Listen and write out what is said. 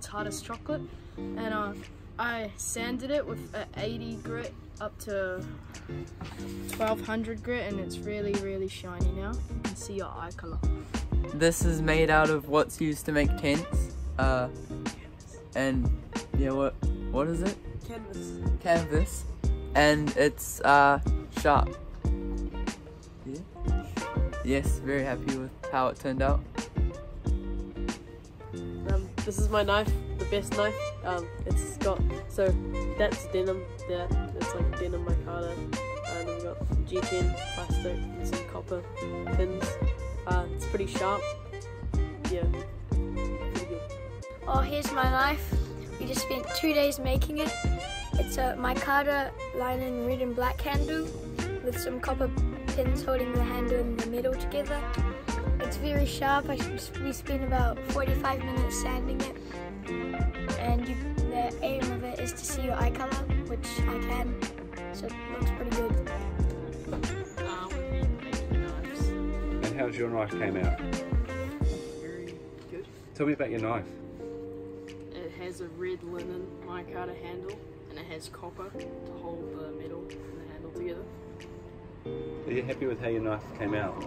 world's hardest chocolate, and I sanded it with an 80 grit up to 1200 grit, and it's really shiny now. You can see your eye color. This is made out of what's used to make tents. And yeah, what is it? Canvas. Canvas. And it's sharp. Yeah. Yes, very happy with how it turned out. This is my knife, the best knife. It's got, so that's denim there, it's like denim micarta, and then we've got G10 plastic and some copper pins. It's pretty sharp, yeah, pretty good. Oh, here's my knife. We just spent 2 days making it. It's a micarta linen red and black handle with some copper pins holding the handle and the metal together. It's very sharp. We spent about 45 minutes sanding it, and the aim of it is to see your eye color, which I can, so it looks pretty good. And how's your knife came out? Very good. Tell me about your knife. It has a red linen micarta handle, and it has copper to hold the metal and the handle together. Are you happy with how your knife came out?